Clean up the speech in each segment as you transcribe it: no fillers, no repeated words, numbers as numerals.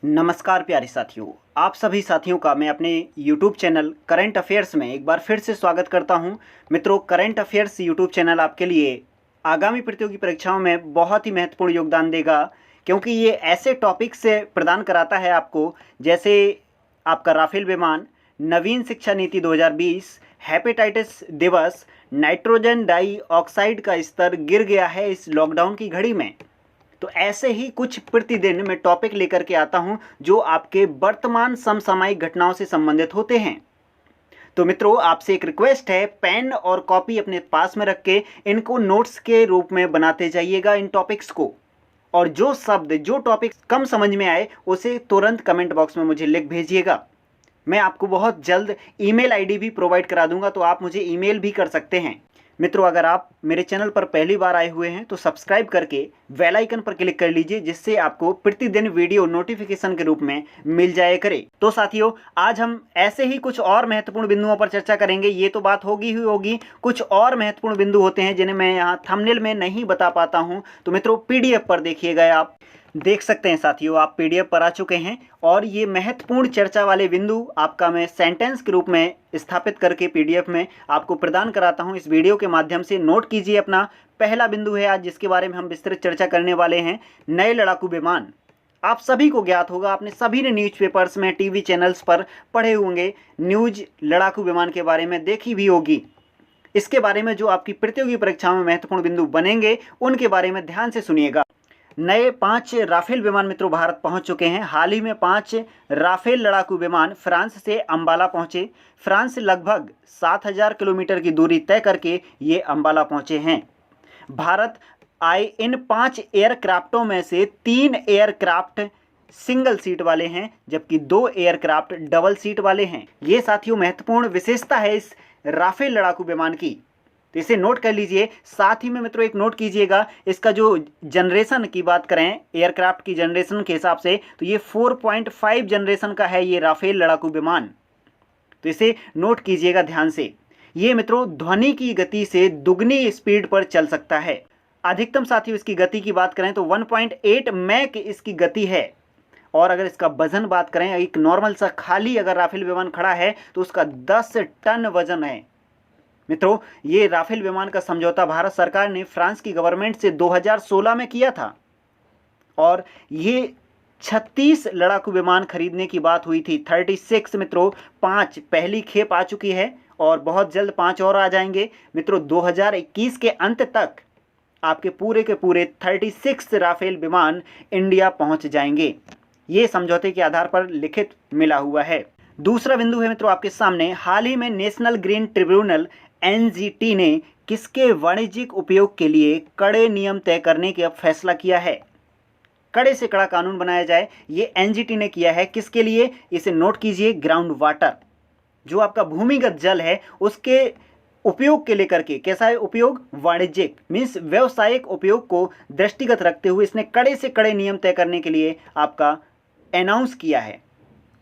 नमस्कार प्यारे साथियों, आप सभी साथियों का मैं अपने YouTube चैनल करंट अफेयर्स में एक बार फिर से स्वागत करता हूं। मित्रों, करंट अफेयर्स YouTube चैनल आपके लिए आगामी प्रतियोगी परीक्षाओं में बहुत ही महत्वपूर्ण योगदान देगा, क्योंकि ये ऐसे टॉपिक से प्रदान कराता है आपको, जैसे आपका राफेल विमान, नवीन शिक्षा नीति 2020, हेपेटाइटिस दिवस, नाइट्रोजन डाइऑक्साइड का स्तर गिर गया है इस लॉकडाउन की घड़ी में। तो ऐसे ही कुछ प्रतिदिन मैं टॉपिक लेकर के आता हूं जो आपके वर्तमान समसामयिक घटनाओं से संबंधित होते हैं। तो मित्रों, आपसे एक रिक्वेस्ट है, पेन और कॉपी अपने पास में रख के इनको नोट्स के रूप में बनाते जाइएगा इन टॉपिक्स को। और जो शब्द, जो टॉपिक कम समझ में आए उसे तुरंत कमेंट बॉक्स में मुझे लिख भेजिएगा। मैं आपको बहुत जल्द ईमेल आईडी भी प्रोवाइड करा दूंगा, तो आप मुझे ईमेल भी कर सकते हैं। मित्रों, अगर आप मेरे चैनल पर पहली बार आए हुए हैं तो सब्सक्राइब करके बेल आइकन पर क्लिक कर लीजिए, जिससे आपको प्रतिदिन वीडियो नोटिफिकेशन के रूप में मिल जाए करे। तो साथियों, आज हम ऐसे ही कुछ और महत्वपूर्ण बिंदुओं पर चर्चा करेंगे। ये तो बात होगी ही होगी, कुछ और महत्वपूर्ण बिंदु होते हैं जिन्हें मैं यहाँ थंबनेल में नहीं बता पाता हूँ। तो मित्रों, PDF पर देखिएगा, आप देख सकते हैं साथियों, आप PDF पर आ चुके हैं। और ये महत्वपूर्ण चर्चा वाले बिंदु आपका मैं सेंटेंस के रूप में स्थापित करके PDF में आपको प्रदान कराता हूं। इस वीडियो के माध्यम से नोट कीजिए। अपना पहला बिंदु है आज जिसके बारे में हम विस्तृत चर्चा करने वाले हैं, नए लड़ाकू विमान। आप सभी को ज्ञात होगा, आपने सभी ने न्यूज़पेपर्स में, टीवी चैनल्स पर पढ़े होंगे, न्यूज लड़ाकू विमान के बारे में देखी भी होगी। इसके बारे में जो आपकी प्रतियोगी परीक्षाओं में महत्वपूर्ण बिंदु बनेंगे उनके बारे में ध्यान से सुनिएगा। नए 5 राफेल विमान मित्रों भारत पहुंच चुके हैं। हाल ही में 5 राफेल लड़ाकू विमान फ्रांस से अंबाला पहुंचे। फ्रांस से लगभग 7000 किलोमीटर की दूरी तय करके ये अंबाला पहुंचे हैं। भारत आए इन 5 एयरक्राफ्टों में से 3 एयरक्राफ्ट सिंगल सीट वाले हैं, जबकि 2 एयरक्राफ्ट डबल सीट वाले हैं। ये साथियों महत्वपूर्ण विशेषता है इस राफेल लड़ाकू विमान की, तो इसे नोट कर लीजिए। साथ ही में मित्रों एक नोट कीजिएगा, इसका जो जनरेशन की बात करें, एयरक्राफ्ट की जनरेशन के हिसाब से, तो ये 4.5 जनरेशन का है ये राफेल लड़ाकू विमान। तो इसे नोट कीजिएगा ध्यान से। ये मित्रों ध्वनि की गति से दुगनी स्पीड पर चल सकता है। अधिकतम साथियों इसकी गति की बात करें तो 1.8 मैक इसकी गति है। और अगर इसका वजन बात करें, एक नॉर्मल सा खाली अगर राफेल विमान खड़ा है तो उसका 10 टन वजन है। मित्रों, ये राफेल विमान का समझौता भारत सरकार ने फ्रांस की गवर्नमेंट से 2016 में किया था। और ये 36 लड़ाकू विमान खरीदने की बात हुई थी। 36 मित्रों, 5 पहली खेप आ चुकी है और बहुत जल्द 5 और आ जाएंगे। मित्रों 2021 के अंत तक आपके पूरे के पूरे 36 राफेल विमान इंडिया पहुंच जाएंगे। ये समझौते के आधार पर लिखित मिला हुआ है। दूसरा बिंदु है मित्रों आपके सामने, हाल ही में नेशनल ग्रीन ट्रिब्यूनल NGT ने किसके वाणिज्यिक उपयोग के लिए कड़े नियम तय करने का फैसला किया है। कड़े से कड़ा कानून बनाया जाए, ये NGT ने किया है। किसके लिए, इसे नोट कीजिए, ग्राउंड वाटर, जो आपका भूमिगत जल है उसके उपयोग के लेकर के। कैसा है उपयोग, वाणिज्यिक मीन्स व्यावसायिक उपयोग को दृष्टिगत रखते हुए इसने कड़े से कड़े नियम तय करने के लिए आपका अनाउंस किया है।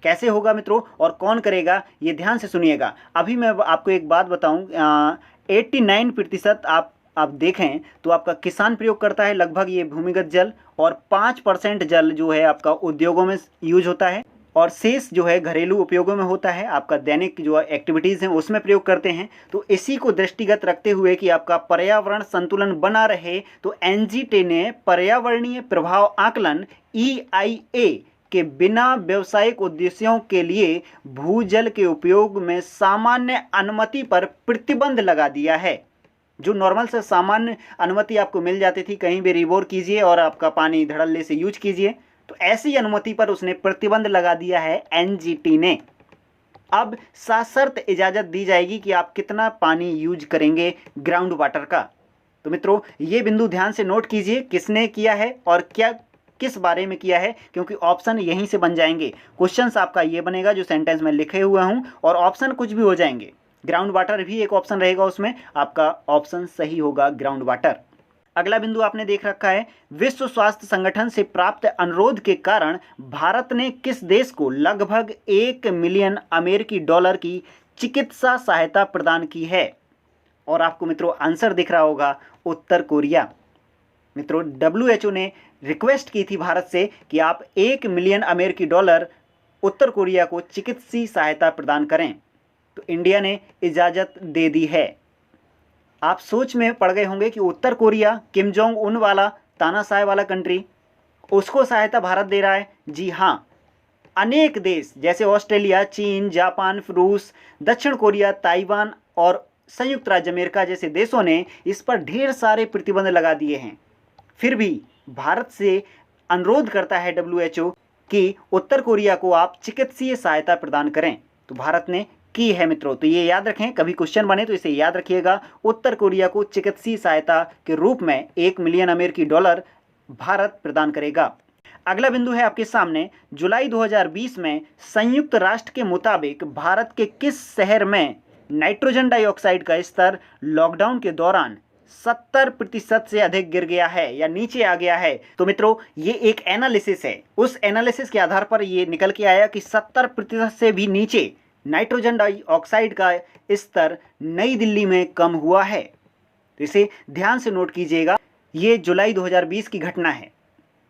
कैसे होगा मित्रों और कौन करेगा, ये ध्यान से सुनिएगा। अभी मैं आपको एक बात बताऊं, 89% आप देखें तो आपका किसान प्रयोग करता है लगभग ये भूमिगत जल, और 5% जल जो है आपका उद्योगों में यूज होता है, और शेष जो है घरेलू उपयोगों में होता है, आपका दैनिक जो एक्टिविटीज़ हैं उसमें प्रयोग करते हैं। तो इसी को दृष्टिगत रखते हुए कि आपका पर्यावरण संतुलन बना रहे, तो NGT ने पर्यावरणीय प्रभाव आकलन EIA के बिना व्यावसायिक उद्देश्यों के लिए भूजल के उपयोग में सामान्य अनुमति पर प्रतिबंध लगा दिया है। जो नॉर्मल से सामान्य अनुमति आपको मिल जाती थी, कहीं भी रिबोर कीजिए और आपका पानी धड़ल्ले से यूज कीजिए, तो ऐसी अनुमति पर उसने प्रतिबंध लगा दिया है NGT ने। अब सशर्त इजाज़त दी जाएगी कि आप कितना पानी यूज करेंगे ग्राउंड वाटर का। तो मित्रों ये बिंदु ध्यान से नोट कीजिए, किसने किया है और क्या किस बारे में किया है, क्योंकि ऑप्शन यहीं से बन जाएंगे। क्वेश्चंस आपका ये बनेगा जो सेंटेंस में लिखे हुए हूं, और ऑप्शन कुछ भी हो जाएंगे। ग्राउंड वाटर भी एक ऑप्शन रहेगा, उसमें आपका ऑप्शन सही होगा ग्राउंड वाटर। अगला बिंदु आपने देख रखा है, विश्व स्वास्थ्य संगठन से प्राप्त अनुरोध के कारण भारत ने किस देश को लगभग 1 मिलियन अमेरिकी डॉलर की चिकित्सा सहायता प्रदान की है। और आपको मित्रों आंसर दिख रहा होगा, उत्तर कोरिया। मित्रों WHO ने रिक्वेस्ट की थी भारत से कि आप 1 मिलियन अमेरिकी डॉलर उत्तर कोरिया को चिकित्सीय सहायता प्रदान करें, तो इंडिया ने इजाज़त दे दी है। आप सोच में पड़ गए होंगे कि उत्तर कोरिया, किम जोंग उन वाला तानाशाह वाला कंट्री, उसको सहायता भारत दे रहा है। जी हाँ, अनेक देश जैसे ऑस्ट्रेलिया, चीन, जापान, रूस, दक्षिण कोरिया, ताइवान और संयुक्त राज्य अमेरिका जैसे देशों ने इस पर ढेर सारे प्रतिबंध लगा दिए हैं। फिर भी भारत से अनुरोध करता है WHO कि उत्तर कोरिया को आप चिकित्सीय सहायता प्रदान करें, तो भारत ने की है मित्रों। तो ये याद रखें, कभी क्वेश्चन बने तो इसे याद रखिएगा। उत्तर कोरिया को चिकित्सीय सहायता के रूप में 1 मिलियन अमेरिकी डॉलर भारत प्रदान करेगा। अगला बिंदु है आपके सामने, जुलाई 2020 में संयुक्त राष्ट्र के मुताबिक भारत के किस शहर में नाइट्रोजन डाइऑक्साइड का स्तर लॉकडाउन के दौरान 70% से अधिक गिर गया है या नीचे आ गया है? तो मित्रों, ये एक एनालिसिस है। उस एनालिसिस के आधार पर ये निकल के आया कि 70% से भी नीचे नाइट्रोजन डाइऑक्साइड का स्तर नई दिल्ली में कम हुआ है। तो इसे ध्यान से नोट कीजिएगा, ये जुलाई 2020 की घटना है।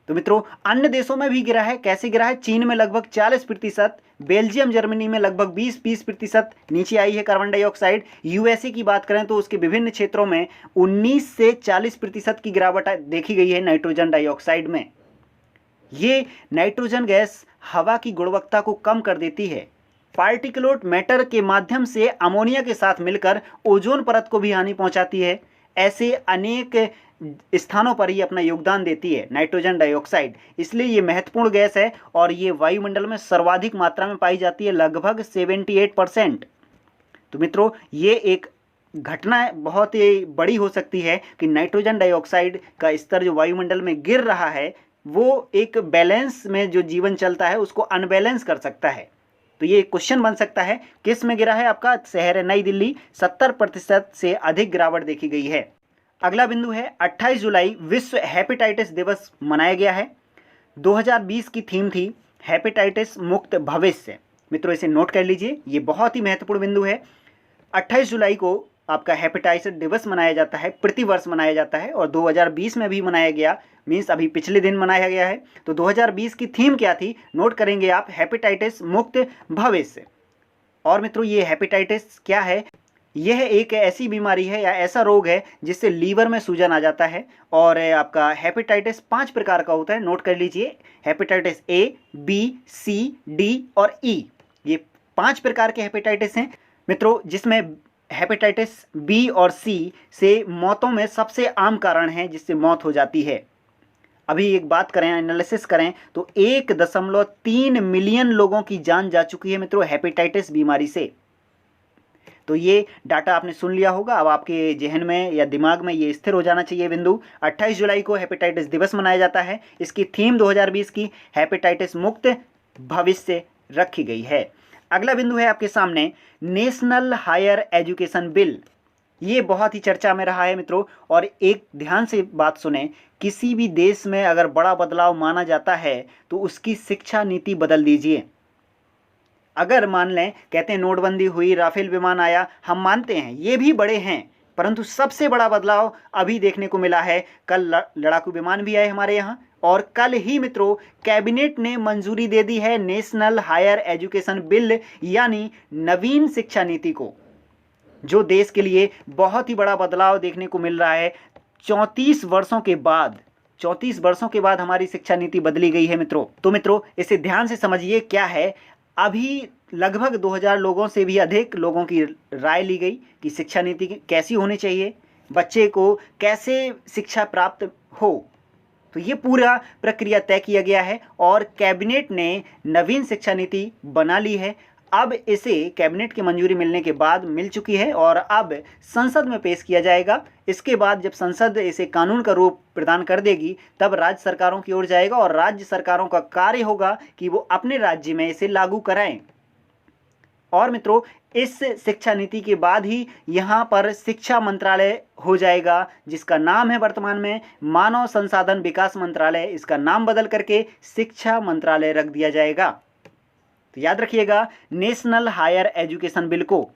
तो मित्रों, अन्य देशों में भी गिरा है। कैसे गिरा है? चीन में लगभग 40%, बेल्जियम, जर्मनी में लगभग 20% नीचे आई है कार्बन डाइऑक्साइड। यूएसए की बात करें तो उसके विभिन्न क्षेत्रों में 19 से 40% की गिरावट देखी गई है नाइट्रोजन डाइऑक्साइड में। ये नाइट्रोजन गैस हवा की गुणवत्ता को कम कर देती है। पार्टिकुलेट मैटर के माध्यम से अमोनिया के साथ मिलकर ओजोन परत को भी हानि पहुंचाती है। ऐसे अनेक स्थानों पर ही अपना योगदान देती है नाइट्रोजन डाइऑक्साइड। इसलिए ये महत्वपूर्ण गैस है और ये वायुमंडल में सर्वाधिक मात्रा में पाई जाती है, लगभग 78%। तो मित्रों, ये एक घटना बहुत ही बड़ी हो सकती है कि नाइट्रोजन डाइऑक्साइड का स्तर जो वायुमंडल में गिर रहा है वो एक बैलेंस में जो जीवन चलता है उसको अनबैलेंस कर सकता है। तो ये क्वेश्चन बन सकता है, किस में गिरा है? आपका शहर है नई दिल्ली, 70% से अधिक गिरावट देखी गई है। अगला बिंदु है 28 जुलाई विश्व हेपेटाइटिस दिवस मनाया गया है। 2020 की थीम थी हेपेटाइटिस मुक्त भविष्य। मित्रों, इसे नोट कर लीजिए, ये बहुत ही महत्वपूर्ण बिंदु है। 28 जुलाई को आपका हेपेटाइटिस दिवस मनाया जाता है, प्रतिवर्ष मनाया जाता है और 2020 में भी मनाया गया, मीन्स अभी पिछले दिन मनाया गया है। तो 2020 की थीम क्या थी? नोट करेंगे आप, हेपेटाइटिस मुक्त भविष्य। और मित्रों, ये हेपेटाइटिस क्या है? यह एक ऐसी बीमारी है या ऐसा रोग है जिससे लीवर में सूजन आ जाता है। और आपका हेपेटाइटिस 5 प्रकार का होता है, नोट कर लीजिए। Hepatitis A, B, C, D और E, ये 5 प्रकार के हेपेटाइटिस हैं मित्रों, जिसमें हेपेटाइटिस B और C से मौतों में सबसे आम कारण है जिससे मौत हो जाती है। अभी एक बात करें, एनालिसिस करें तो 1.3 मिलियन लोगों की जान जा चुकी है मित्रों हेपेटाइटिस बीमारी से। तो ये डाटा आपने सुन लिया होगा, अब आपके जहन में या दिमाग में ये स्थिर हो जाना चाहिए बिंदु। 28 जुलाई को हेपेटाइटिस दिवस मनाया जाता है। इसकी थीम 2020 की हेपेटाइटिस मुक्त भविष्य रखी गई है। अगला बिंदु है आपके सामने नेशनल हायर एजुकेशन बिल। ये बहुत ही चर्चा में रहा है मित्रों। और एक ध्यान से बात सुने, किसी भी देश में अगर बड़ा बदलाव माना जाता है तो उसकी शिक्षा नीति बदल दीजिए। अगर मान लें, कहते हैं नोटबंदी हुई, राफेल विमान आया, हम मानते हैं ये भी बड़े हैं, परंतु सबसे बड़ा बदलाव अभी देखने को मिला है। कल लड़ाकू विमान भी आए हमारे यहाँ और कल ही मित्रों कैबिनेट ने मंजूरी दे दी है नेशनल हायर एजुकेशन बिल यानी नवीन शिक्षा नीति को, जो देश के लिए बहुत ही बड़ा बदलाव देखने को मिल रहा है। 34 वर्षों के बाद हमारी शिक्षा नीति बदली गई है मित्रों। तो मित्रों, इसे ध्यान से समझिए क्या है। अभी लगभग 2000 लोगों से भी अधिक लोगों की राय ली गई कि शिक्षा नीति कैसी होनी चाहिए, बच्चे को कैसे शिक्षा प्राप्त हो। तो ये पूरा प्रक्रिया तय किया गया है और कैबिनेट ने नवीन शिक्षा नीति बना ली है। अब इसे कैबिनेट की मंजूरी मिलने के बाद मिल चुकी है और अब संसद में पेश किया जाएगा। इसके बाद जब संसद इसे कानून का रूप प्रदान कर देगी तब राज्य सरकारों की ओर जाएगा और राज्य सरकारों का कार्य होगा कि वो अपने राज्य में इसे लागू कराएं। और मित्रों, इस शिक्षा नीति के बाद ही यहाँ पर शिक्षा मंत्रालय हो जाएगा, जिसका नाम है वर्तमान में मानव संसाधन विकास मंत्रालय। इसका नाम बदल करके शिक्षा मंत्रालय रख दिया जाएगा। तो याद रखिएगा नेशनल हायर एजुकेशन बिल को।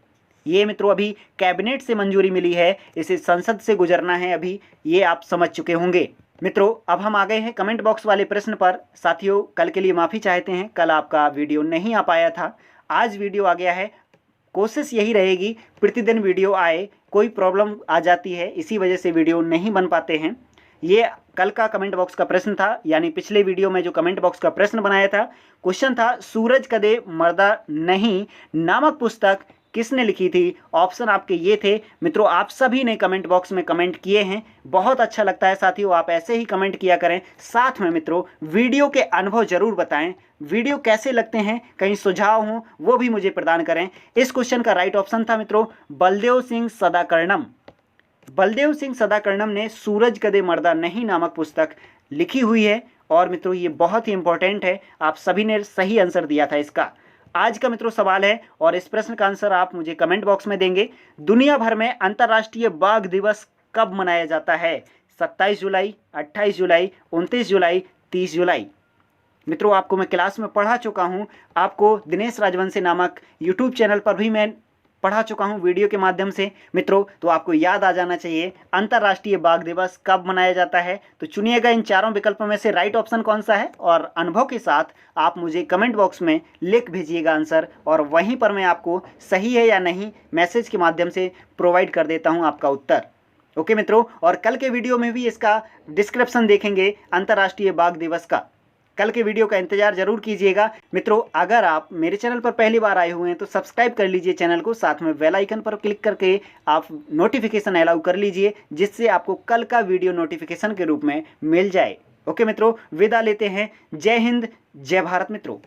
ये मित्रों अभी कैबिनेट से मंजूरी मिली है, इसे संसद से गुजरना है अभी, ये आप समझ चुके होंगे। मित्रों अब हम आ गए हैं कमेंट बॉक्स वाले प्रश्न पर। साथियों कल के लिए माफ़ी चाहते हैं, कल आपका वीडियो नहीं आ पाया था, आज वीडियो आ गया है। कोशिश यही रहेगी प्रतिदिन वीडियो आए, कोई प्रॉब्लम आ जाती है इसी वजह से वीडियो नहीं बन पाते हैं। ये कल का कमेंट बॉक्स का प्रश्न था, यानी पिछले वीडियो में जो कमेंट बॉक्स का प्रश्न बनाया था, क्वेश्चन था सूरज कदे मर्दा नहीं नामक पुस्तक किसने लिखी थी। ऑप्शन आपके ये थे। मित्रों आप सभी ने कमेंट बॉक्स में कमेंट किए हैं, बहुत अच्छा लगता है साथियों, आप ऐसे ही कमेंट किया करें। साथ में मित्रों वीडियो के अनुभव जरूर बताएं, वीडियो कैसे लगते हैं, कहीं सुझाव हो वो भी मुझे प्रदान करें। इस क्वेश्चन का राइट ऑप्शन था मित्रों बलदेव सिंह सदाकर्णम। बलदेव सिंह सदाकर्णम ने सूरज कदे मर्दा नहीं नामक पुस्तक लिखी हुई है। और मित्रों ये बहुत ही इंपॉर्टेंट है, आप सभी ने सही आंसर दिया था इसका। आज का मित्रों सवाल है और इस प्रश्न का आंसर आप मुझे कमेंट बॉक्स में देंगे। दुनिया भर में अंतर्राष्ट्रीय बाघ दिवस कब मनाया जाता है? 27 जुलाई, 28 जुलाई, 29 जुलाई, 30 जुलाई। मित्रों आपको मैं क्लास में पढ़ा चुका हूं, आपको दिनेश राजवंशी नामक यूट्यूब चैनल पर भी मैं पढ़ा चुका हूं वीडियो के माध्यम से मित्रों, तो आपको याद आ जाना चाहिए अंतर्राष्ट्रीय बाघ दिवस कब मनाया जाता है। तो चुनिएगा इन चारों विकल्पों में से राइट ऑप्शन कौन सा है, और अनुभव के साथ आप मुझे कमेंट बॉक्स में लिख भेजिएगा आंसर, और वहीं पर मैं आपको सही है या नहीं मैसेज के माध्यम से प्रोवाइड कर देता हूँ आपका उत्तर। ओके मित्रों, और कल के वीडियो में भी इसका डिस्क्रिप्शन देखेंगे अंतर्राष्ट्रीय बाघ दिवस का। कल के वीडियो का इंतजार जरूर कीजिएगा। मित्रों अगर आप मेरे चैनल पर पहली बार आए हुए हैं तो सब्सक्राइब कर लीजिए चैनल को, साथ में बेल आइकन पर क्लिक करके आप नोटिफिकेशन अलाउ कर लीजिए, जिससे आपको कल का वीडियो नोटिफिकेशन के रूप में मिल जाए। ओके मित्रों, विदा लेते हैं। जय हिंद, जय भारत मित्रों।